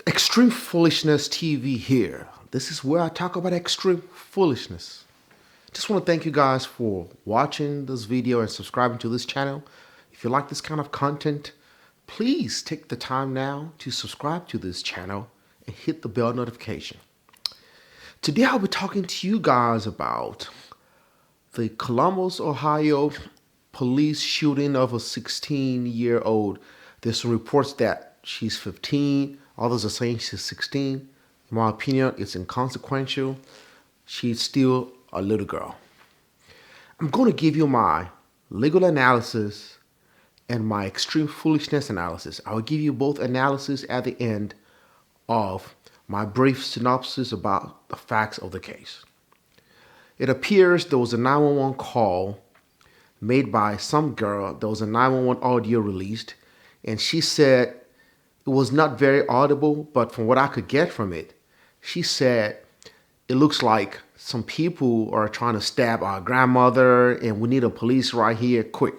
Extreme Foolishness TV here. This is where I talk about extreme foolishness. Just want to thank you guys for watching this video and subscribing to this channel. If you like this kind of content, please take the time now to subscribe to this channel and hit the bell notification. Today I'll be talking to you guys about the Columbus, Ohio police shooting of a 16-year-old. There's some reports that she's 15. Others are saying she's 16. In my opinion, it's inconsequential. She's still a little girl. I'm going to give you my legal analysis and my extreme foolishness analysis. I will give you both analysis at the end of my brief synopsis about the facts of the case. It appears there was a 911 call made by some girl. There was a 911 audio released, and she said it was not very audible, but from what I could get from it, she said it looks like some people are trying to stab our grandmother and we need a police right here quick.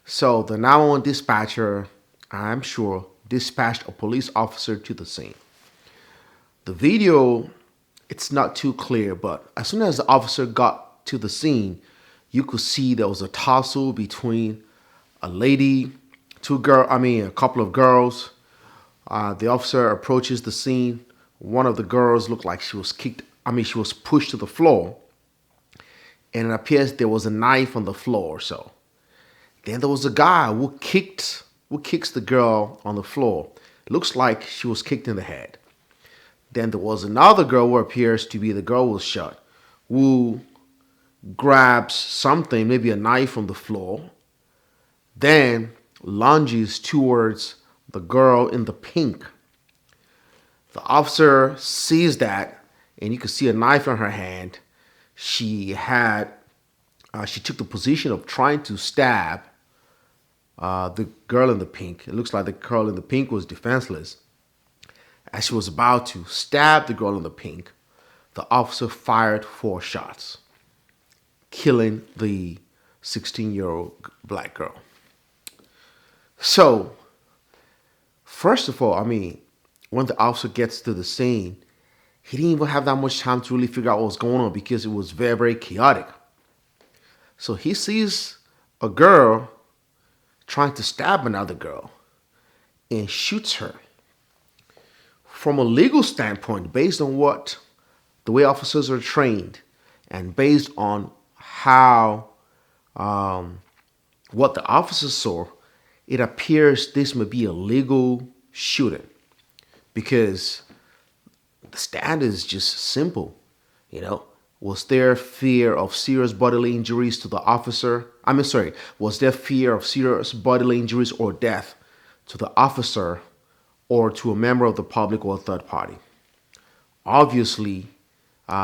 So the 911 dispatcher, I'm sure, dispatched a police officer to the scene. The video, it's not too clear, but as soon as the officer got to the scene, you could see there was a tussle between a lady, a couple of girls. The officer approaches the scene. One of the girls looked like she was she was pushed to the floor. And it appears there was a knife on the floor or so. Then there was a guy who kicks the girl on the floor. Looks like she was kicked in the head. Then there was another girl who appears to be the girl who was shot, who grabs something, maybe a knife from the floor, then lunges towards the girl in the pink. The officer sees that, and you can see a knife in her hand. She took the position of trying to stab the girl in the pink. It looks like the girl in the pink was defenseless. As she was about to stab the girl in the pink, the officer fired 4 shots, killing the 16-year-old black girl. So, first of all, when the officer gets to the scene, he didn't even have that much time to really figure out what was going on because it was very, very chaotic. So he sees a girl trying to stab another girl and shoots her. From a legal standpoint, based on the way officers are trained and based on what the officers saw, it appears this may be a legal shooting because the standard is just simple. Was there fear of serious bodily injuries to the officer? Was there fear of serious bodily injuries or death to the officer or to a member of the public or a third party? Obviously,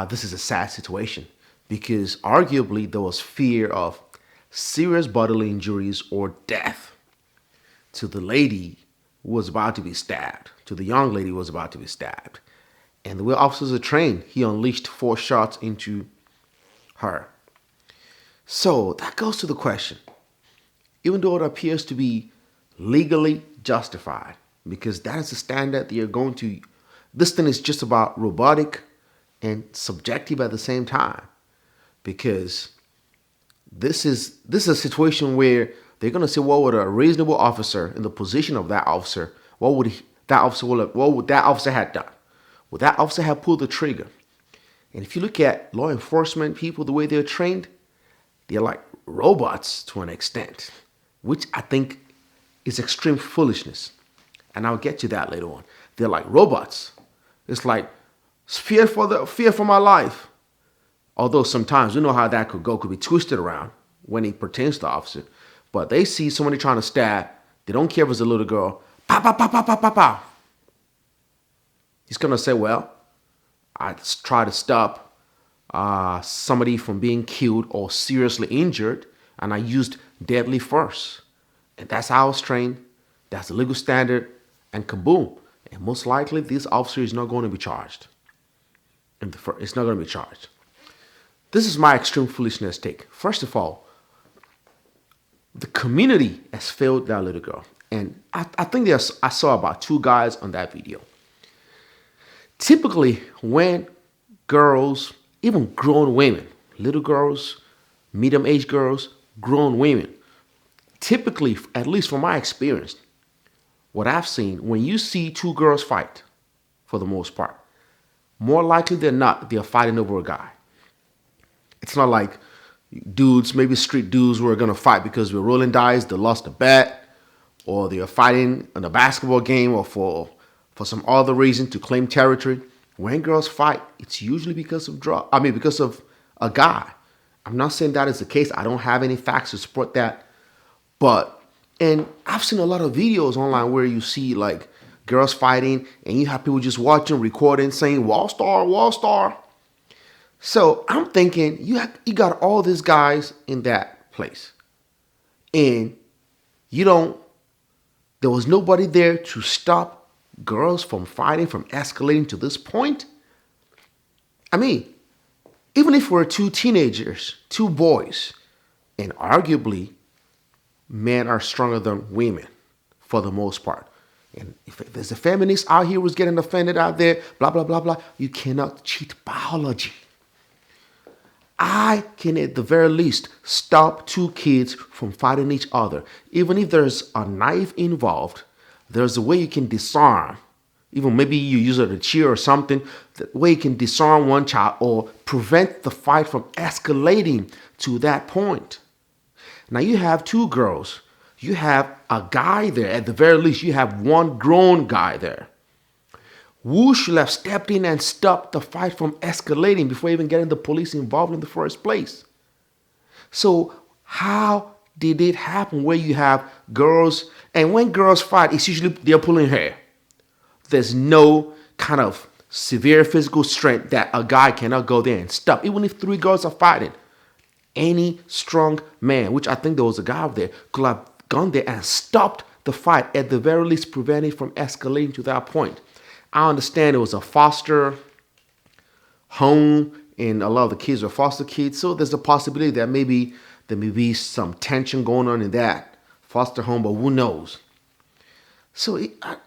this is a sad situation because arguably there was fear of serious bodily injuries or death to the lady who was about to be stabbed, to the young lady who was about to be stabbed. And the way officers are trained, he unleashed 4 shots into her. So that goes to the question, even though it appears to be legally justified, because that is the standard that you're going to, this thing is just about robotic and subjective at the same time, because this is a situation where they're going to say, what would a reasonable officer in the position of that officer, what would that officer have done? Would that officer have pulled the trigger? And if you look at law enforcement people, the way they're trained, they're like robots to an extent, which I think is extreme foolishness. And I'll get to that later on. They're like robots. It's like fear for my life. Although sometimes we know how that could be twisted around when it pertains to the officer. But they see somebody trying to stab. They don't care if it's a little girl. Pow, pow, pow, pow, pow, pow, pow. He's going to say, well, I try to stop somebody from being killed or seriously injured, and I used deadly force. And that's how I was trained. That's the legal standard, and kaboom. And most likely, this officer is not going to be charged. It's not going to be charged. This is my extreme foolishness take. First of all, the community has failed that little girl. And I think I saw about two guys on that video. Typically, when girls, even grown women, little girls, medium-aged girls, grown women, typically, at least from my experience, what I've seen, when you see two girls fight, for the most part, more likely than not, they're fighting over a guy. It's not like dudes, maybe street dudes, who are going to fight because we're rolling dice, they lost a bet, or they're fighting in a basketball game, or for some other reason to claim territory. When girls fight, it's usually because of because of a guy. I'm not saying that is the case. I don't have any facts to support that. And I've seen a lot of videos online where you see like girls fighting and you have people just watching, recording, saying, "Wall star, wall star." So I'm thinking you got all these guys in that place. And there was nobody there to stop girls from fighting, from escalating to this point. I mean, even if we're two teenagers, two boys, and arguably men are stronger than women for the most part. And if there's a feminist out here who's getting offended out there, blah, blah, blah, blah, you cannot cheat biology. I can, at the very least, stop two kids from fighting each other. Even if there's a knife involved, there's a way you can disarm. Even maybe you use a chair or something, the way you can disarm one child or prevent the fight from escalating to that point. Now you have two girls. You have a guy there. At the very least, you have one grown guy there who should have stepped in and stopped the fight from escalating before even getting the police involved in the first place. So how did it happen where you have girls, and when girls fight, it's usually they're pulling hair. There's no kind of severe physical strength that a guy cannot go there and stop. Even if three girls are fighting, any strong man, which I think there was a guy out there, could have gone there and stopped the fight, at the very least prevent it from escalating to that point. I understand it was a foster home and a lot of the kids were foster kids. So there's a possibility that maybe there may be some tension going on in that foster home, but who knows? So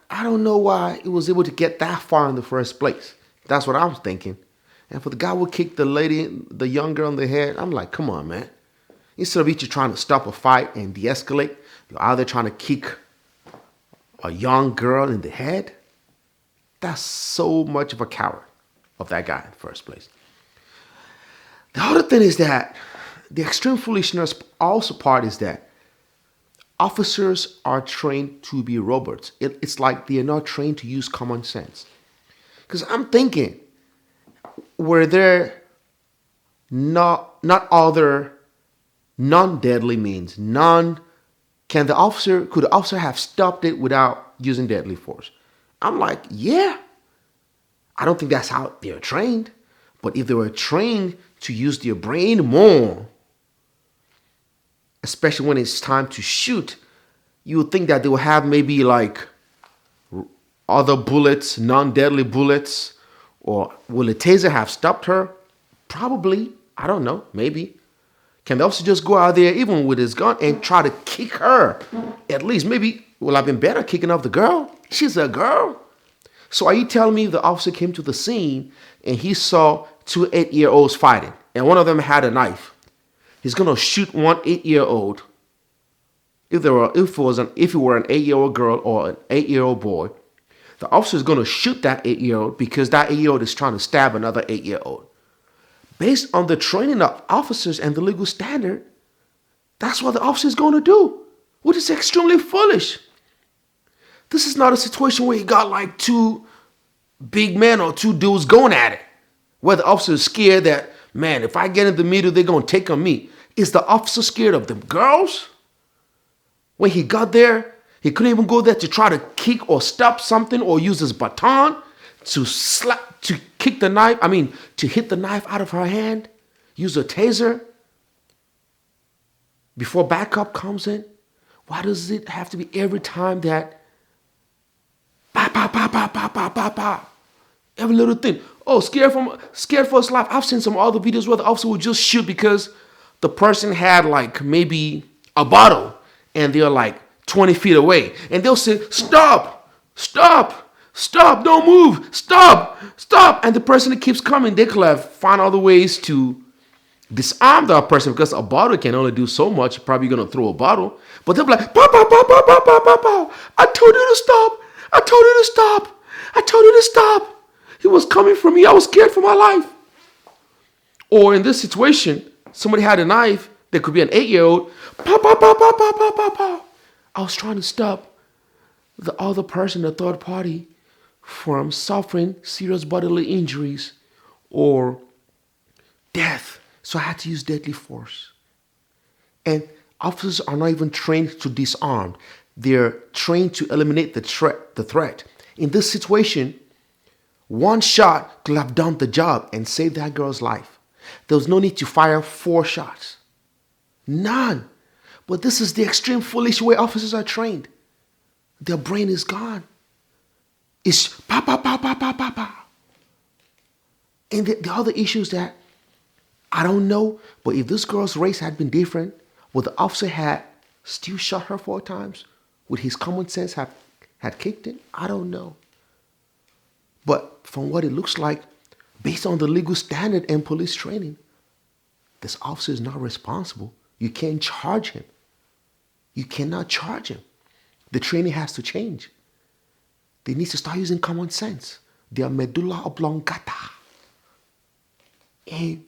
I don't know why it was able to get that far in the first place. That's what I was thinking. And for the guy who kicked the young girl in the head, I'm like, come on, man. Instead of each trying to stop a fight and de-escalate, you're either trying to kick a young girl in the head. That's so much of a coward of that guy in the first place. The other thing is that the extreme foolishness also part is that officers are trained to be robots. It's like they are not trained to use common sense. Because I'm thinking, were there not other non-deadly means? Could the officer have stopped it without using deadly force? I'm like, yeah. I don't think that's how they're trained. But if they were trained to use their brain more, especially when it's time to shoot, you would think that they would have maybe like other bullets, non-deadly bullets, or will a taser have stopped her? Probably. I don't know. Maybe. Can the officer just go out there, even with his gun, and try to kick her? At least, maybe, would have been better kicking off the girl. She's a girl. So are you telling me the officer came to the scene and he saw two 8-year-olds fighting, and one of them had a knife? He's gonna shoot one 8-year-old. If it were an 8-year-old girl or an 8-year-old boy, the officer is gonna shoot that 8-year-old because that 8-year-old is trying to stab another 8-year-old. Based on the training of officers and the legal standard, that's what the officer is gonna do, which is extremely foolish. This is not a situation where you got like two big men or two dudes going at it, where the officer is scared that, man, if I get in the middle, they're going to take on me. Is the officer scared of them girls? When he got there, he couldn't even go there to try to kick or stop something or use his baton to hit the knife out of her hand, use a taser before backup comes in. Why does it have to be every time that every little thing? Oh, scared for his life. I've seen some other videos where the officer would just shoot because the person had like maybe a bottle and they're like 20 feet away. And they'll say, stop, stop, stop, don't move, stop, stop. And the person that keeps coming, they could have found other ways to disarm that person, because a bottle can only do so much. You're probably going to throw a bottle. But they'll be like, pow, pow, pow, pow, pow, pow, pow, pow. I told you to stop. I told you to stop. I told you to stop. He was coming for me. I was scared for my life. Or in this situation, somebody had a knife. There could be an 8-year-old. Pow, pow, pow, pow, pow, pow, pow, pow. I was trying to stop the other person, the third party, from suffering serious bodily injuries or death. So I had to use deadly force. And officers are not even trained to disarm. They're trained to eliminate the threat. In this situation, one shot could have done the job and saved that girl's life. There was no need to fire 4 shots. None. But this is the extreme foolish way officers are trained. Their brain is gone. It's pa pa pa pa pa pa pa. And the other issues that I don't know, but if this girl's race had been different, would the officer had still shot her 4 times? Would his common sense had kicked in? I don't know. But from what it looks like, based on the legal standard and police training, this officer is not responsible. You can't charge him. You cannot charge him. The training has to change. They need to start using common sense. Their medulla oblongata. And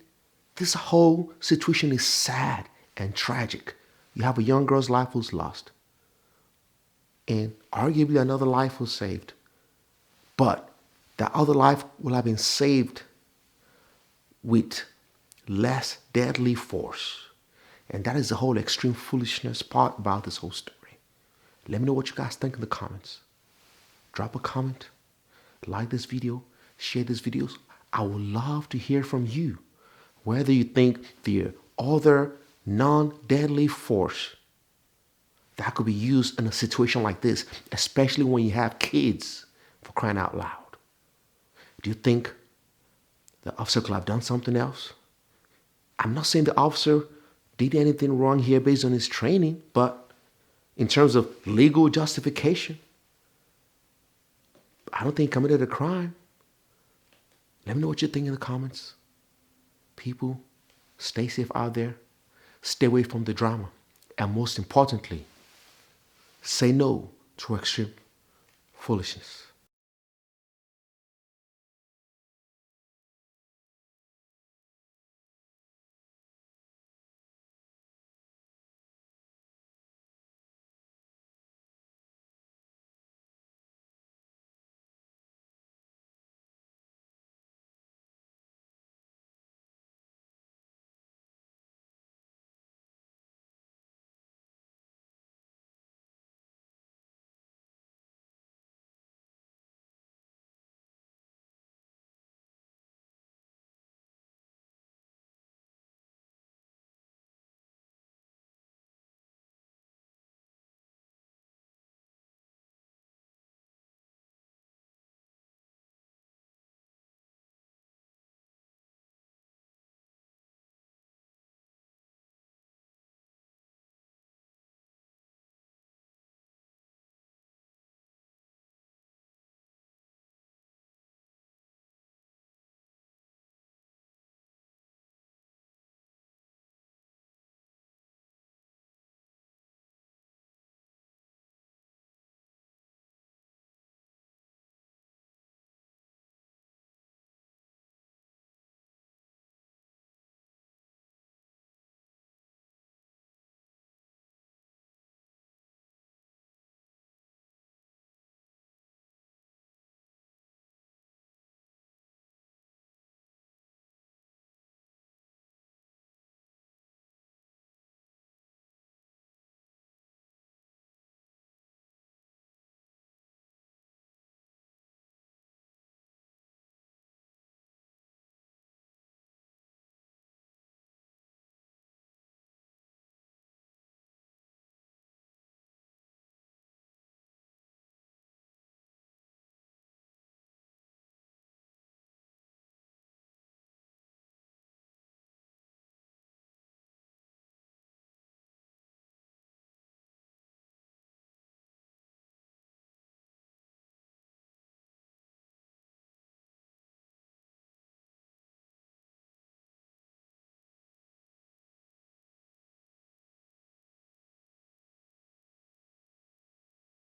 this whole situation is sad and tragic. You have a young girl's life who's lost. And arguably another life was saved. But that other life will have been saved with less deadly force. And that is the whole extreme foolishness part about this whole story. Let me know what you guys think in the comments. Drop a comment, like this video, share these videos. I would love to hear from you. Whether you think the other non-deadly force that could be used in a situation like this, especially when you have kids, for crying out loud. Do you think the officer could have done something else? I'm not saying the officer did anything wrong here based on his training, but in terms of legal justification, I don't think he committed a crime. Let me know what you think in the comments. People, stay safe out there. Stay away from the drama. And most importantly, say no to extreme foolishness.